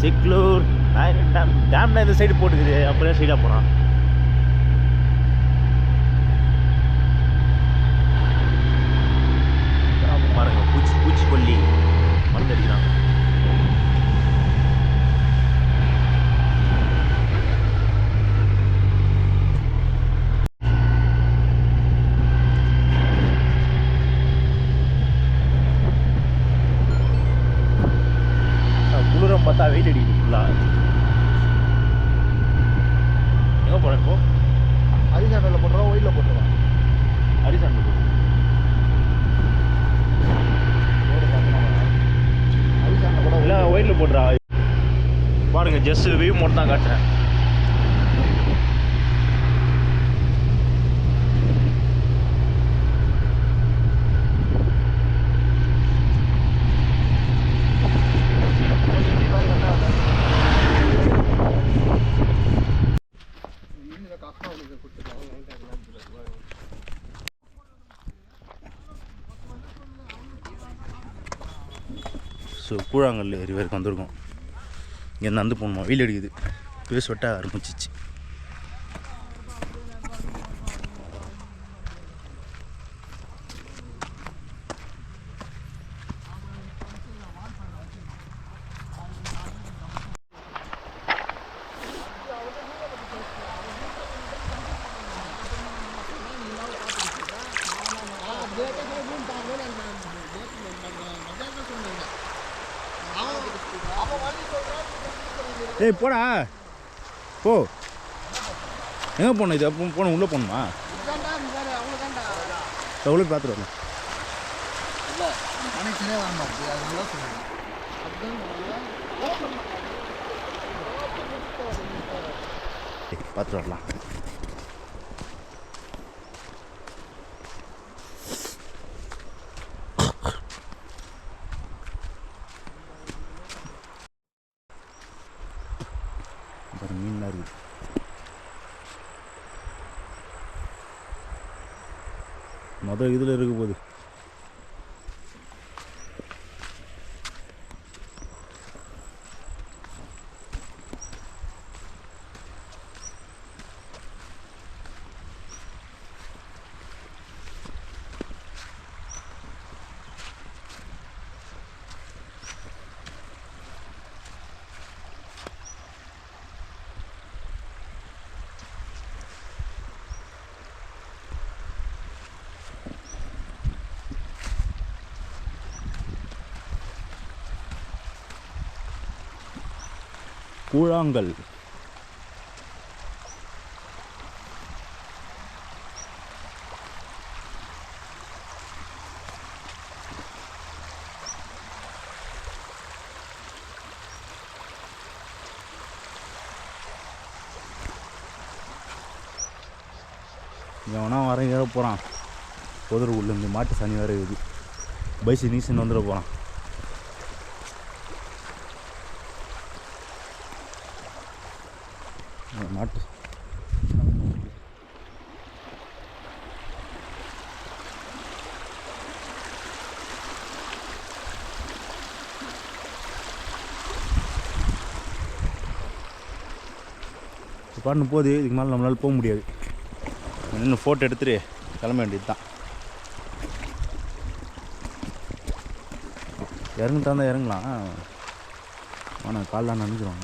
செக்லூர் டேம்னா இந்த சைடு போட்டுக்குது, அப்படியே சைடாக போகிறான். பாருங்க பூச்சிக்கொல்லி மருந்து அடிக்கிறாங்க. குளிரம் பார்த்தா வெயில் அடிக்குது ஃபுல்லாக. எங்கே போகிறேன் இப்போ? ஹரிசாண்டில் போட்டுருவா, ஒயிலில் போட்டுருவா. ஹரிசாண்டில் போட்டு இல்லை, ஒயிலில் போட்டுறா. பாருங்க, ஜஸ்ட் வியூ மட்டும் தான் காட்டுறேன். ஸோ கூழாங்கல் ஏரி வரைக்கும் வந்திருக்கோம். இங்கே நடந்து போகணுமா, வெயில் அடிக்குது, பேஸ் வெட்ட ஆரம்பிச்சிச்சு. ஏய் போடா போ. எங்கே போகணும்? இது அப்போ போகணும், உள்ளே போகணுமா? உள்ளே பார்த்துட்டு வரலாம். பார்த்துட்டு வரலாம். மீன்லாம் இருக்குது. மொதல் இதில் இருக்க போகுது. கூழாங்கல் எவனா வர ஏற போகிறான். பொதுரு உள்ள இந்த மாட்டு சனி வேறு இருக்குது. பைசு நீசன் வந்துட போகிறான். மாட்டு பாட்டு போகுது. இதுக்கு மேலே நம்மளால் போக முடியாது. இன்னும் ஃபோட்டோ எடுத்துகிட்டு கிளம்ப வேண்டியது தான். இறங்கிட்டான் தான் இறங்கலாம். ஆனால் காலெலாம் நினைக்கிறோம்.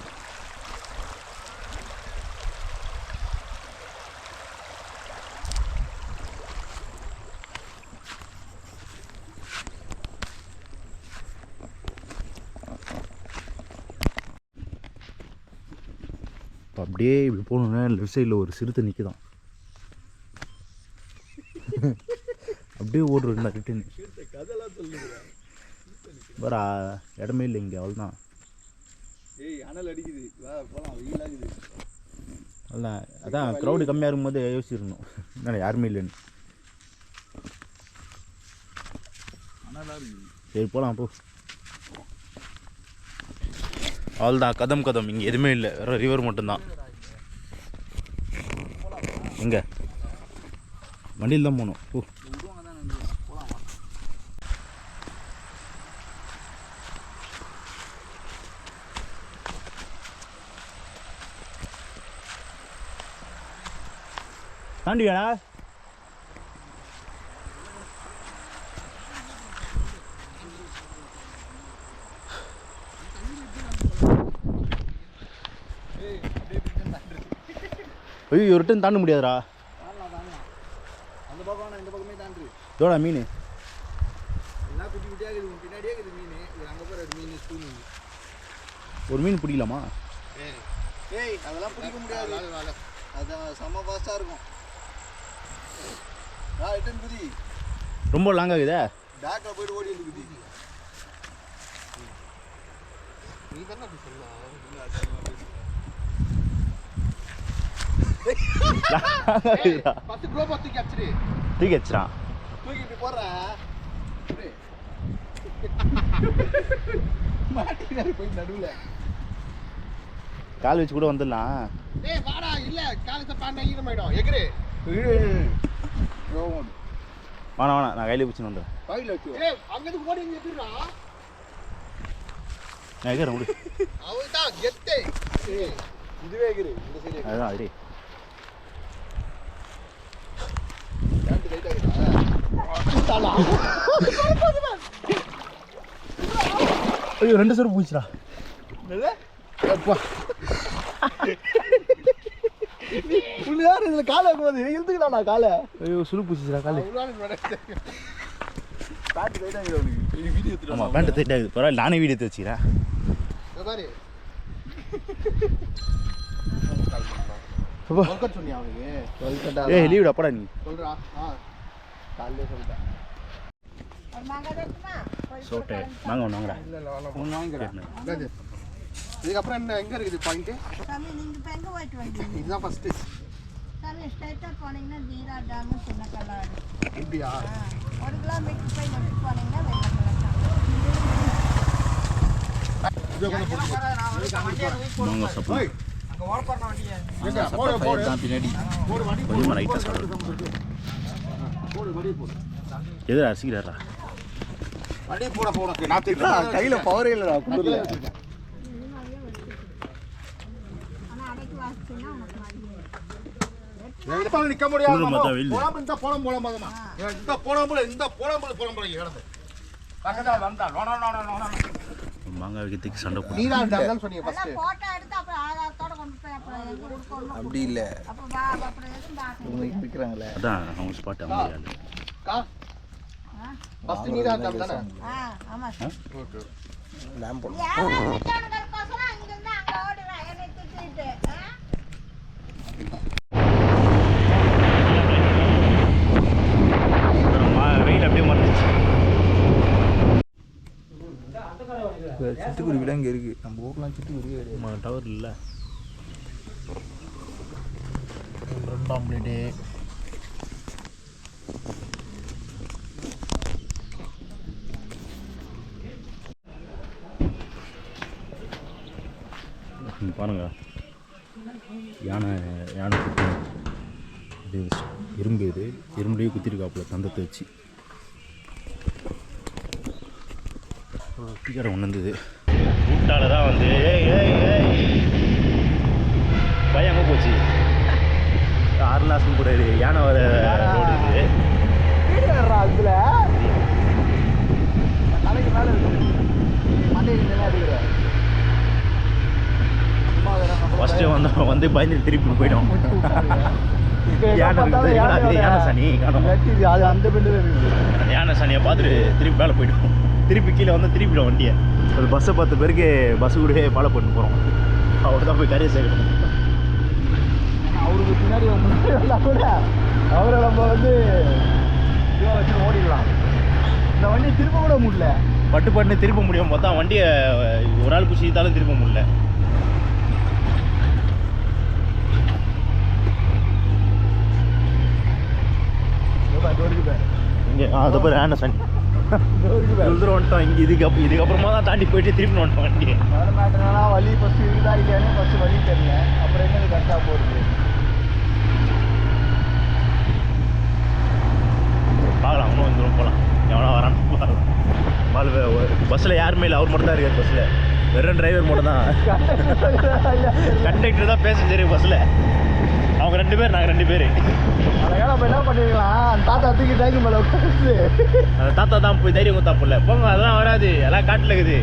இப்போ அப்படியே இப்படி போகணுன்னா லெஃப்ட் சைடில் ஒரு சிறுத்தை நிற்குதான். அப்படியே ஓடுறா ரிட்டர்னு. வரா இடமே இல்லை இங்கே, அவ்வளோதான். அல்ல அதான் க்ரௌடு கம்மியாக இருக்கும்போது யோசிச்சிருந்தோம். என்ன யாருமே இல்லைன்னு. சரி போகலாம் போ. அவ்வளோதான், கதம் கதம். இங்கே எதுவுமே இல்லை, வேறு ரிவர் மட்டும்தான். எங்கே வண்டியில் தான் போகணும். ஓ தாண்டியாடா? ஐயோ ரிட்டன் தாண்ட முடியாதுடா. அந்த பக்கம் இந்த பக்கமே தாண்டு. இதோட மீன் எல்லாம் குட்டி குட்டியாக இருக்குது, பின்னாடியே இருக்குது மீன். இது அங்கே போகிற மீன் ஸ்கூல் மீன். ஒரு மீன் பிடிக்கலாமா? ஏய் அதெல்லாம் பிடிக்க முடியாது. அதான் செம்ம ஃபாஸ்ட்டாக இருக்கும். ரிட்டன் குதி ரொம்ப லாங் ஆகுதே. பேக்கில் போய்ட்டு ஓடி வந்து குதி. நீ தானே அப்படி சொல்லலாம். பத்து கிலோ தூக்கி அடிச்சிரு. தூக்கி வச்சிடான். தூக்கி இப்படி போடுற மாட்டினாரு போய் நடுவில். கால் வச்சு கூட வந்துடலாம். ஏய் வாடா, இல்ல காலத்தை பாண்டா ஈரமாயிடும். எகிரு வேணாம் வேணாம், நான் கையில பிடிச்சின்னு வந்துடுறேன். கையில் வச்சு. ஏய் அங்கேருந்து ஓடி இங்கே எதிர்றா. நான் எகிறேன் விடு. அவள் தான் கெத்தே. இதுவே எகிரு இந்த சைடு. அதுதான் அது. கேண்ட் ரைட் ஆகுதா? ஐயோ 2 சரு போயிடுச்சுடா. அப்பா புள்ளியார் இதில் காலை வைக்கும்போது இழுத்துக்கலாம்ண்ணா காலை. ஐயோ சுழு பூச்சிச்சுடா காலு. பேண்ட் ரைட் ஆகுது அவனுக்கு. வீடியோ எடுத்துட்டு. ஆமாம் பேண்ட் டைட் ஆகுது. பரவாயில்ல, நானே வீடியோ எடுத்து வச்சுக்கிறேன். பாரு சொன்னியா அவனுக்கு? ஏய் லீவுடா அப்படா நீ. சொல்றா. காலையிலே சொல்லிட்டேன். சோட்டை வாங்க ஒன்று வாங்கடா. இல்லை ஒன்று வாங்கிக்கிறேன். இதுக்கப்புறம் என்ன எங்கே இருக்குது பாயிண்ட்டு? இதுதான் ஃபஸ்ட்டு. இப்படியா? வாங்க சப்போர்ட். பின்னாடி கொஞ்சமாக ரைட்டாக சாப்பிடுவோம். எதுடா சீக்கிரா வண்டி போட போட நான் கையில் பவரே இல்லைடா. கும்பிடல நிற்க முடியாது. இந்த போலம் போல மதமா இந்த போலம் போல இந்த போலம் போல போலம் போல கிடந்து பக்கத்தில் வந்தா மாங்காய் வைக்கிறதுக்கு சண்டை போடும். நீ தான் சொன்னீங்க ஃபர்ஸ்ட். அப்படி இல்லை இருக்கிறாங்களே அதான் அவங்க ஸ்பாட் அமையாது. ஃபர்ஸ்ட் நீ தான் தானே? ஆமா சார். ஓகே லேம்ப் போடு. வெயில் அப்படியே மறைஞ்சிச்சு. சிட்டுக்குருவி தான் இங்கே இருக்குது. நம்ம ஊர்லாம் சிட்டுக்குருவி கிடையாது. டவர் இல்லை. 2ஆம் பிளேட்டு. பாருங்க யானை யானை குத்தி இது இரும்பு. இது இரும்புலேயே குத்திருக்காப்புல தந்தத்தை வச்சு. குட்டிக்கார ஒன்று இருந்தது கூட்டால தான் வந்து பையன் அங்கே போச்சு. 6 லாசம் கூட இது யானை வர ரோடு இது. அதில் தலைக்கு மேலே இருக்குது. மண்டைக்கு நல்லா இருக்கிற ஃபஸ்ட்டு வந்து பயந்து திருப்பி போயிடும். யானை சனி காணும். அது அந்த பெண்டு அந்த யானை சனியை பார்த்துட்டு திருப்பி மேலே போயிடும். திருப்பி கீழே வந்து திருப்பிடும் வண்டியை. அது பஸ்ஸை 10 பேருக்கு பஸ்ஸு கூடவே ஃபாலோ பண்ணிட்டு போகிறோம். அவர் தான் போய் கரையை சேர்க்கணும். அவருக்கு பின்னாடி வந்தால் கூட அவரை நம்ம வந்து இதை வச்சு ஓடிடலாம். இந்த வண்டி திரும்ப கூட முடியல. பட்டு திருப்ப முடியும் பார்த்தா வண்டியை ஒரு ஆள் பிடிச்சிட்டாலும் திருப்ப முடியல. இங்கே அதை பேர் யானை சனி வந்துட்டோம். இங்கே இதுக்கப்புறமா தான் தாண்டி போயிட்டு திருப்பி வந்துட்டோம் வண்டியை. மேட்டர்னா வழி ஃபஸ்ட்டு இருக்குதா இல்லையானே ஃபஸ்ட்டு வழி தெரியல. அப்புறம் என்ன கரெக்டாக போகுது பார்க்கலாம். இன்னும் வந்துடும் போகலாம். எவனா வரான்னு பார்க்கலாம். பஸ்ஸில் யாருமே இல்லை, அவர் மட்டும் தான் இருக்கார் பஸ்ஸில். வெறும் டிரைவர் மட்டும் தான். கண்டக்டர் தான் பேசஞ்சர் பஸ்ஸில். அவங்க 2 பேர், நாங்கள் 2 பேர். அதனால நம்ம என்ன பண்ணிருக்கலாம், தாத்தா தூக்கி டேங்கு மேலே உட்காந்து அந்த தாத்தா தான் போய் தைரியம் கொடுத்தா போல. போங்க அதெல்லாம் வராது, எல்லாம் காட்டில் இருக்குது.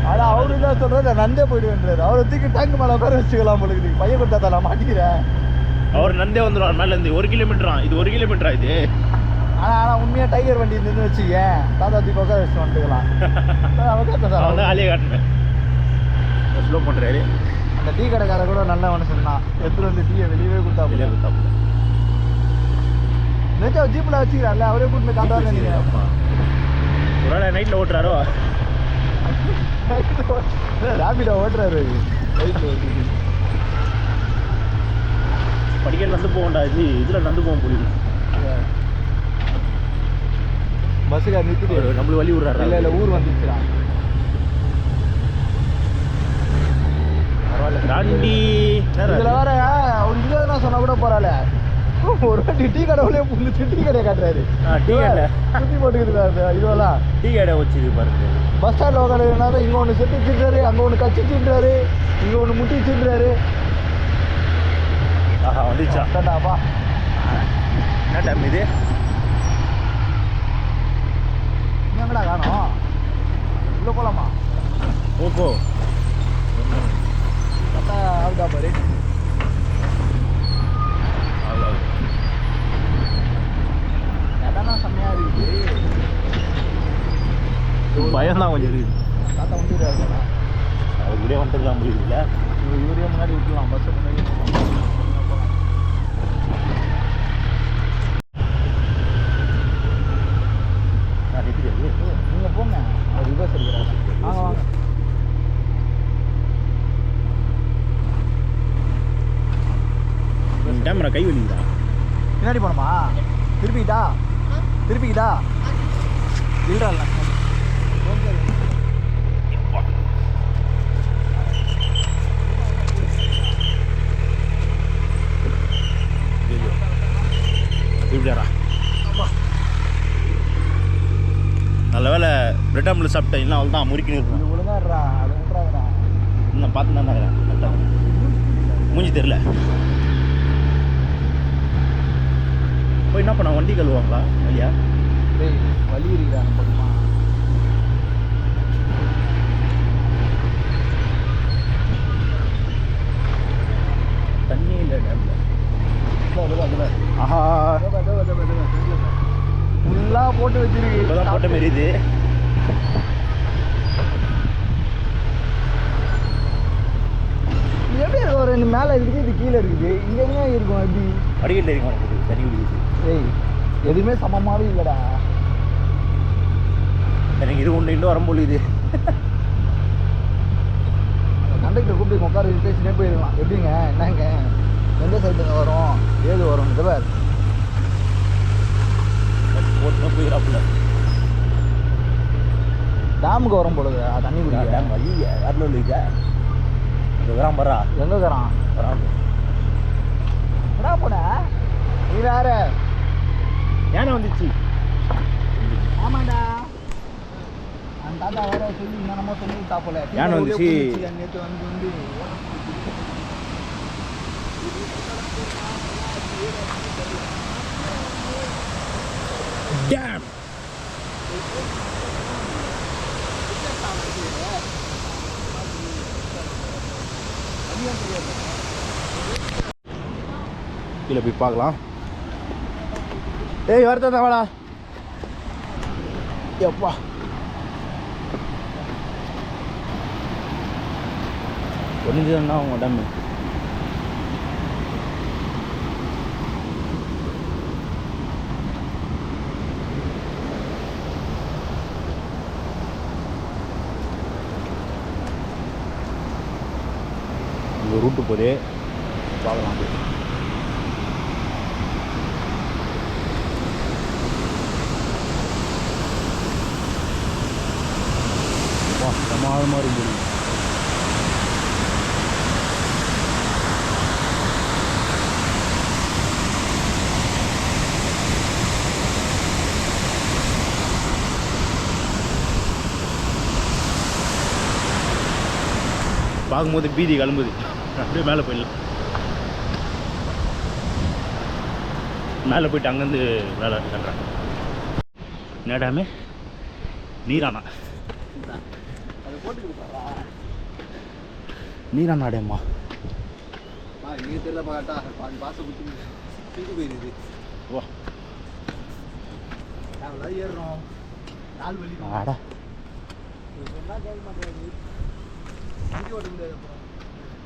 ஆனால் அவரு தான் சொல்கிறார், நான் நந்தே போயிடுவேன்றாரு. அவரை தூக்கி டேங்கு மேலே உட்கார வச்சுக்கலாம் போலுக்கு. பையன் கொடுத்தா நான் மாட்டிக்கிறேன். அவர் நந்தே வந்துடுவார் மேலேருந்து. 1 கிலோமீட்டரா இது? 1 கிலோமீட்டரா இது? ஆனால் உண்மையாக டைகர் வண்டி இருந்துன்னு வச்சுக்கேன், தாத்தா தூக்கி உட்கார வச்சுட்டு வந்துக்கலாம். அவன் தான் ஆளியே காட்டுனேன். ஸ்லோ பண்ணுறாரு. அந்த டீ கடைக்கார கூட நல்ல மனுஷன் தான். எடுத்துகிட்டு வந்து டீயை வெளியவே கொடுத்தா வெளியே கொடுத்தா நினைச்சா ஜீப்பில் வச்சுக்கிறான்ல, அவரே கூட்டு காட்டுவாங்க. நீங்கள் ஒரு வேளை நைட்டில் ஓட்டுறாரோ? ராபிடோ ஓட்டுறாரு. படிக்கல் நடந்து போகண்டா, இதில் நடந்து போக முடியுது. பஸ்ஸுக்கார நிறுத்திட்டு நம்மளுக்கு வழி விடுறாரு. இல்லை ஊர் வந்துச்சுறான். தாண்டி இதில் வேற அவர் இங்கே தான் சொன்னால் கூட போகிறாள். ஒரு வாட்டி டீ கடை உள்ளே புரிஞ்சு டீ கடையை காட்டுறாரு. டீ கடை சுற்றி போட்டுக்கிட்டு இதுவெல்லாம் டீ கடை வச்சுது பாருங்க. பஸ் ஸ்டாண்டில் உட்காந்துனா தான் இங்கே ஒன்று செத்து வச்சுட்டாரு, அங்கே ஒன்று கச்சிச்சுன்றாரு, இங்கே ஒன்று முட்டிச்சுன்றாரு. ஆஹா வந்துச்சா? கண்டாப்பா என்ன டைம் இது? எங்கடா காணோம்? உள்ளே போகலாமா? ஓப்போ பார்த்தா ஆகுதா பாரு. அதான் செம்மையாக இருக்குது. பயம் தான் கொஞ்சம் இருக்குது. தாத்தா வந்துடுறாரு. அவர் இப்படியே வந்துருக்கலாம் முடியுதுல்ல. இவரே முன்னாடி விட்டுலாம், பஸ்ஸை முன்னாடி நீங்கள் போங்க. அவர் ரிவர்ஸ் எடுக்கிறாரு. வாங்க வாங்க. கேமரா கை வலிக்குதா? பின்னாடி போனோமா? திருப்பிக்கிட்டா திருப்பிக்கிட்டா இல்லைடா. இப்படியாரா? நல்ல வேலை பிரெட் ஆம்லெட் சாப்பிட்டேன். இல்லை அவள் தான் முறுக்கின்னு இருக்கும். ஒழுங்காடுறா, அது விட்றாங்கடா. நான் பார்த்து தான் இருக்கிறேன். மூஞ்சி தெரில. போய் என்ன பண்ண, வண்டி கழுவாங்களா ஐயா? டேய் வலி இருக்குடா பக்கமா. தண்ணி இல்லை டேமில். ஆஹா ஃபுல்லாக போட்டு வச்சிருக்கு. இப்போதான் போட்ட மாரி இது. எப்படி இருக்கும்? ஒரு ரெண்டு மேலே இருக்குது, இது கீழே இருக்குது. இங்கே எங்கே இருக்கும்? எப்படி படிக்கட்டில் இருக்கும் எனக்கு தண்ணி குடிக்குது. ஏய் எதுவுமே சமமாகவே இல்லைடா. எனக்கு இது ஒன்று இன்னும் வரம்போல் இது. கண்டக்டர் கூப்பிட்டு உட்கார பேசினே போயிருக்கலாம். எப்படிங்க என்னங்க எந்த சைட்டுங்க வரும், ஏது வரும் பேர் போட்டு போயிடறாப்புல. டேமுக்கு வரும் பொழுது தண்ணி குடிக்க. டேம் ஐயா யாரில் இல்லைக்கா? இங்கே வரான் பரா. எங்கே இருக்கிறான்? வரான். என்ன போன நீ வேற? ஏன்னா வந்துச்சு. ஆமாண்டா, அந்த தாத்தா வேற சொல்லி என்னமோ சொல்லி தாப்பல. ஏன் வந்துச்சு? நேற்று வந்து டேம் கீழே போய் பார்க்கலாம். ஏய் வருத்தா வாடா. எப்பா ஒன்றுன்னா அவங்க டேமு. இந்த ரூட்டு போதே பார்க்கலாம். பிரமாதமாக இருந்தது. பார்க்கும்போது பீதி கிளம்புது. அப்படியே மேலே போயிடலாம். மேலே போயிட்டு அங்கேருந்து வேலை பண்ணுறேன். என்ன டேமு? நீரானா. நீரானா டேம்மா? வா ஏறுறோம். ஆடா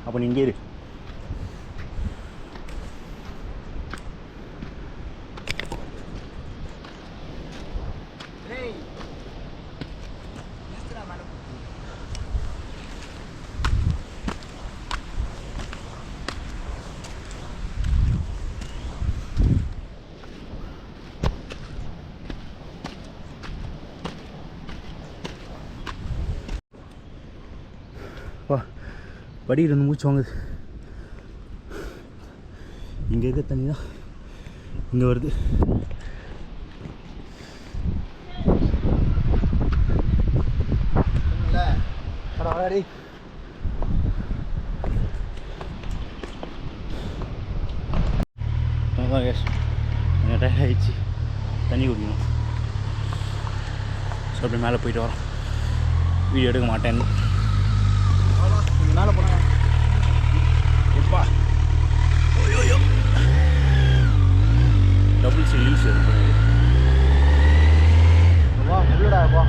அப்போ நீ இங்கே இரு. வா படிக்கிட்டு வந்து மூச்சு வாங்குது. இங்கே இருக்க தண்ணி தான் இங்கே வருது. அதான் கேஷ் எனக்கு டயர்ட் ஆகிடுச்சு. தண்ணி குடிக்கணும். ஸோ அப்படியே மேலே போயிட்டு வரோம். வீடியோ எடுக்க மாட்டேன்னு மேலே போனாங்க. எப்பா ஓயோயோ டபுள் ஹில்ஸ் வா உள்ளடா வா.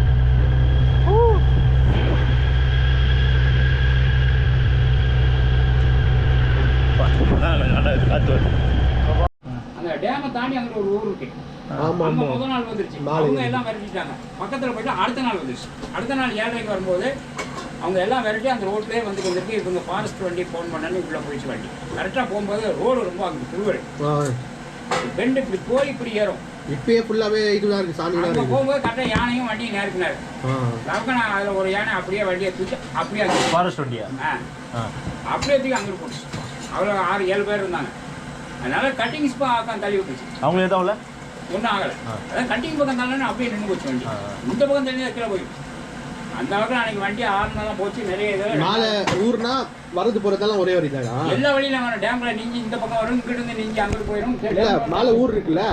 நல்லா காற்று வருது. அந்த டேமை தாண்டி அங்கே ஒரு ஊர் இருக்கு. அங்கே முதல் நாள் வந்துருச்சு. அவங்க எல்லாம் விரட்டிட்டாங்க. பக்கத்தில் போயிட்டு அடுத்த நாள் வந்துருச்சு. அடுத்த நாள் 7:30 வரும்போது அவங்க எல்லாம் விரட்டி அந்த ரோட்லேயே வந்து கொண்டிருக்கு. இவங்க ஃபாரஸ்ட் வண்டி ஃபோன் பண்ணான்னு இவ்வளோ போயிடுச்சு வண்டி. கரெக்டாக போகும்போது ரோடு ரொம்ப அங்கே திருவரு பெண்டு இப்படி போய் இப்படி ஏறும். இப்பயே ஃபுல்லாகவே இதுதான் இருக்குது. சாமி அங்கே போகும்போது கரெக்டாக யானையும் வண்டியும் நேருக்குனாரு. லவக்கனா அதில் ஒரு யானை அப்படியே வண்டியை தூக்கி அப்படியே ஃபாரஸ்ட் வண்டியா? அப்படியே தூக்கி அங்கே போச்சு. அவ்வளோ 6-7 பேர் இருந்தாங்க. அதனால கட்டிங்ஸ் பக்கம் தள்ளி விட்டுச்சு. அவங்களே தான் அவ்வளோ ஒன்றும் ஆகலை. அதான் கட்டிங் பக்கம் தள்ளன்னு அப்படியே நின்று போச்சு வண்டி. இந்த பக்கம் தள்ளி கீழே போயிடுச்சு. அந்த அளவுக்கு அன்னைக்கு வண்டி 6 நாள் தான் போச்சு. நிறைய இதில் மேலே ஊர்னா வரது போகிறதெல்லாம் ஒரே வழி தானா? எல்லா வழியிலும் வரும். டேம்ல நீஞ்சி இந்த பக்கம் வரும், இங்கிட்டு இருந்து நீஞ்சி அங்கிட்டு போயிடும். மேலே ஊர் இருக்குல்ல,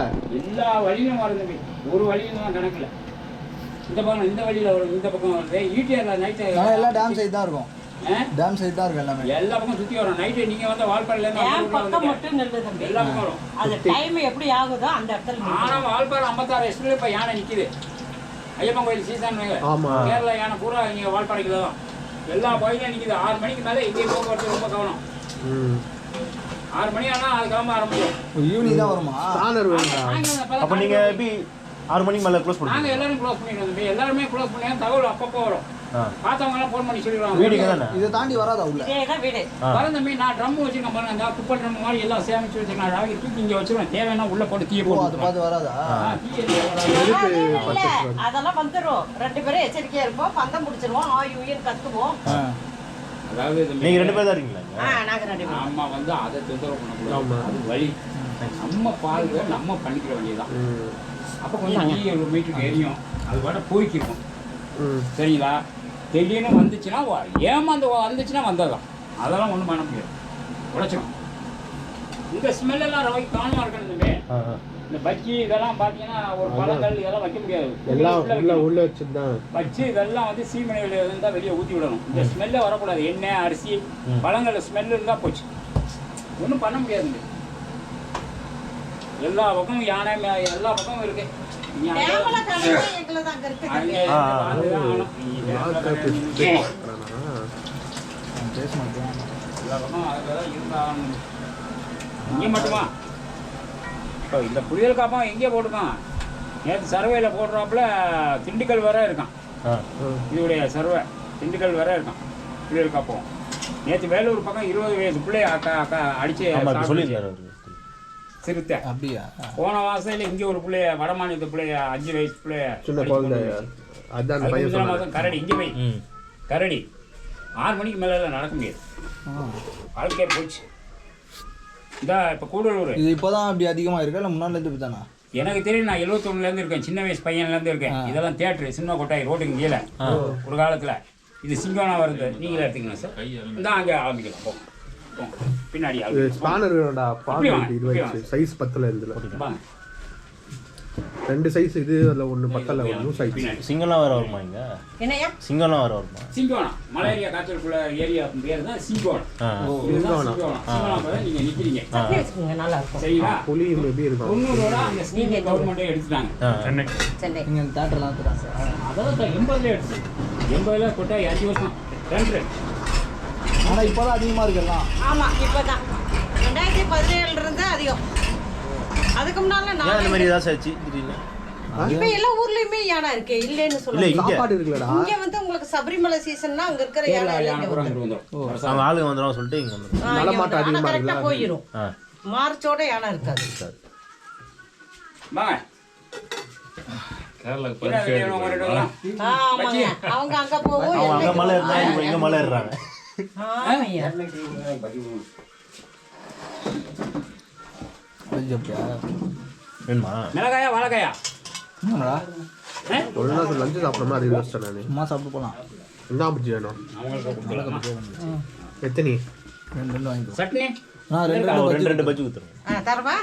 எல்லா வழியிலும் வருது. ஒரு வழியிலும் தான் கணக்கில். இந்த பக்கம் இந்த வழியில் வரும், இந்த பக்கம் வருது. ஈட்டிஆரில் நைட்டு எல்லாம் டேம் சைடு தான் இருக்கும். டேம் சைடு தான் இருக்கும் எல்லாமே. எல்லா பக்கம் சுற்றி வரும். நைட்டு நீங்கள் வந்து வால்பாறையிலேருந்து எல்லா பக்கம் வரும். அந்த டைம் எப்படி ஆகுதோ அந்த இடத்துல. ஆனால் வால்பாறை 56 எஸ்பில் இப்போ யானை நிற்கிது. ஐயப்பன் கோயில் சீசன் கேரளா யானை பூரா இங்கே வால்பாறைக்கு தான் எல்லா கோயிலும் நிற்கிது. 6 மணிக்கு மேலே இங்கே போக்குவரத்து ரொம்ப கவனம். 6 மணி ஆனால் அது கிளம்ப ஆரம்பிக்கும். ஈவினிங் தான் வருமா? அப்போ நீங்கள் எப்படி 6 மணிக்கு மேலே க்ளோஸ் பண்ணுங்க? நாங்கள் எல்லாரும் க்ளோஸ் பண்ணிடுவோம். எல்லாருமே க்ளோஸ் பண்ணி தகவல் அப்பப்போ வரும். பார்த்தவங்க எல்லாம் ஃபோன் பண்ணி சொல்லிடுவாங்க. வீடுங்க தானே இதை தாண்டி வராதா உள்ள? வீடு வரந்தம்பி நான் ட்ரம் வச்சுருக்கேன் பாருங்க. அந்த குப்பை ட்ரம் மாதிரி எல்லாம் சேமிச்சு வச்சுருக்கேன். ராகி தூக்கி இங்கே வச்சுருவேன். தேவைன்னா உள்ள போட்டு தீய போட்டு பார்த்து வராதா? அதெல்லாம் வந்துடும். 2 பேரும் எச்சரிக்கையா இருப்போம். பந்தம் பிடிச்சிருவோம். ஆயுன்னு கத்துவோம். அதாவது நீங்கள் 2 பேர் தான் இருக்கீங்களா? நாங்க 2 பேரும். அம்மா வந்து அதை தொந்தரவு பண்ணக்கூடாது. அது வழி நம்ம பால் நம்ம பண்ணிக்கிற வேண்டியதுதான். அப்போ கொஞ்சம் நீ 1 மீட்டருக்கு எரியும். அது பாட்ட போய்க்கிருக்கும். சரிங்களா? திடீர்னு வந்துச்சுன்னா ஏமாந்து வந்துச்சுன்னா வந்ததுதான். அதெல்லாம் ஒன்றும் பண்ண முடியாது. உடைச்சிடும். இந்த ஸ்மெல்லாம் ரவை காணமா இருக்கணுமே. இந்த பஜ்ஜி இதெல்லாம் பார்த்தீங்கன்னா ஒரு பழங்கள் இதெல்லாம் வைக்க முடியாது. எல்லாம் உள்ள வச்சுதான் வச்சு இதெல்லாம் வந்து சீமனை வெளியே இருந்தால் வெளியே ஊற்றி விடணும். இந்த ஸ்மெல்லே வரக்கூடாது. எண்ணெய் அரிசி பழங்கள் ஸ்மெல் இருந்தால் போச்சு. ஒன்றும் பண்ண முடியாதுங்க. எல்லா பக்கமும் யானை எல்லா பக்கமும் இருக்கு. இங்கே மட்டுமா இப்போ இந்த புயல் காப்பம் எங்கே போட்டுக்கான்? நேற்று சர்வேல போடுறாப்புல திண்டுக்கல் வர இருக்கான். இதோடைய சர்வே திண்டுக்கல் வர இருக்கான் புயல் காப்பம். நேற்று வேலூர் பக்கம் 20 வயசு பிள்ளைய அடிச்சு சிறுத்தை. அப்படியா? போன வாசையில் இங்கே ஒரு பிள்ளைய வடமாநிலத்து பிள்ளைய 5 வயசு பிள்ளைய கரடி இங்கே போய் கரடி 6 மணிக்கு மேலே நடக்க முடியாது. வாழ்க்கையே போச்சு. இதான் இப்போ கூடலூர். இது இப்போதான் அப்படி அதிகமாக இருக்கா இல்லை முன்னாடிலேருந்து இப்படி தானா? எனக்கு தெரியும். நான் 71லேருந்து இருக்கேன். சின்ன வயசு பையன்லேருந்து இருக்கேன். இதெல்லாம் தியேட்டரு சினிமா கொட்டாய் ரோட்டுக்கு கீழே ஒரு காலத்தில் இது சிங்கோனா வருது நீங்களே எடுத்துக்கலாம் சார் இந்த அங்கே ஆரம்பிக்கலாம் போங்க போங்க பின்னாடி ஸ்பானர் வேணும்டா பால் இது வச்சு சைஸ் 10ல இருந்துல வாங்க 2 சைஸ் இது அதுல ஒன்னு 10ல ஒன்னு சைஸ் சிங்கம்லாம் வேற வருமா இங்க என்னையா சிங்கம்லாம் வேற வருமா சிங்கோனா மலேரியா காய்ச்சலுக்குள்ள ஏரியா பேர் தான் சிங்கோனா சிங்கோனா. சிங்கோனா நீங்க நிக்கிறீங்க சட்னி வச்சுக்கோங்க நல்லா இருக்கும் சரிங்களா புளி மேபி இருக்கும் 90 அந்த ஸ்கீம் கவர்மெண்ட்டே எடுத்துட்டாங்க சென்னை நீங்க தேட்டர்லாம் தராங்க சார் அதான் 80ல எடுத்து 80ல போட்டா 5 வருஷம் 2 ஆனா இப்போதான் அதிகமா இருக்கலாம் ஆமா இப்பதான் 2017 இருந்தா அதிகம் அதுக்கு முன்னால ஏன் இந்த மாதிரி ஏதாவது ஆச்சு திடீர்னு இப்ப எல்லா ஊர்லயுமே யானை இருக்கு இல்லன்னு இல்ல சொல்ல இங்க சாப்பாடு இருக்குலடா இங்க வந்து உங்களுக்கு சபரிமலை சீசன்னா அங்க இருக்கிற யானை எல்லாம் இங்க வந்துரும். அவங்க ஆளுங்க வந்துடும் சொல்லிட்டு இங்க வந்துடும் இங்க நடமாட்டம் வந்துரும். ஆனா அதிகமா கரெக்டா இருக்குல்ல? போயிரும் ஆ மார்ச்சோட யானை இருக்காது வாங்க கேரளாக்கு என்ன வேணும் ஒரு இடம் ஆமாங்க அவங்க அங்க போவோம் அவங்க அங்க எல்லைக்கு மலை இருந்தா இவங்க இங்க மலை ஏறுறாங்க ஆமாய்யா. வேணுமா மிளகாயா வாழைக்காயா என்னடா ஒரு நாள் லஞ்சு சாப்பிட்ற மாதிரி யோசிச்சேன் நான் சும்மா சாப்பிட்டு போலாம் என்ன பஜ்ஜி வேணும் அவங்களுக்கு கொடுத்துடலாமா எத்தனை 2 வாங்கிக்கோ சட்னி நான் 2 ரெண்டு ரெண்டு பஜ்ஜி ஊத்துறேன் தரவா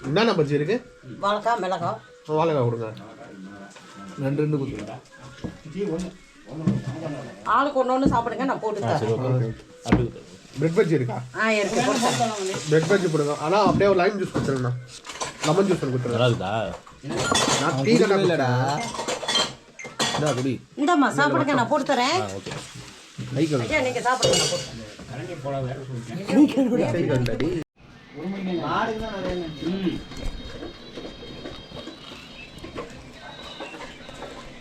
என்னென்ன பஜ்ஜி இருக்கு வாழைக்காய் மிளகாய் வாழைக்காய் கொடுங்க 2 கொடுத்துருங்க ஆளுக்கு ஒண்ணு சாப்பிடுங்க நான் போட்டு சரி தரேன் ஓகே அப்படி ஊத்துறேன் பிரெட் பஜ்ஜி இருக்கா இருக்கு போட்டு தரேன். பிரெட் பஜ்ஜி போடுங்க ஆனா அப்படியே ஒரு லைம் ஜூஸ் கொடுத்துருங்கண்ணா லெமன் ஜூஸ் ஒன்று கொடுத்துருங்க நல்லா இருக்குதா நான் டீ கடை இல்லடா இதா குடி இந்தாம்மா சாப்பிடுங்க நான் போட்டு தரேன் ஓகே கை கழுவு ஐயா நீங்க சாப்பிடுங்க நான் போட்டு தரேன். கரண்டி போடாத கை கண்டடி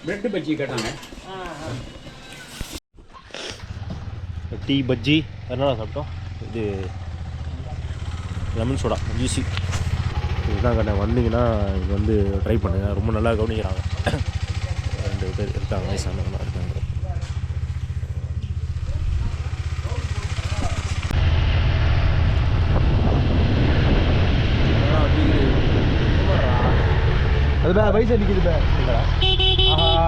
பிரெட் பஜ்ஜி கேட்டாங்க டீ பஜ்ஜி அதனால சாப்பிட்டோம் இது லெமன் சோடா ஜூசி இதுதான் கேட்டேன் வந்தீங்கன்னா இது வந்து ட்ரை பண்ணுங்கள் ரொம்ப நல்லா கவனிக்கிறாங்க 2 பேர் இருக்காங்க வயசானவங்களாம் இருக்காங்க அது பைசா நிற்கிது இல்லைடா ஆஹா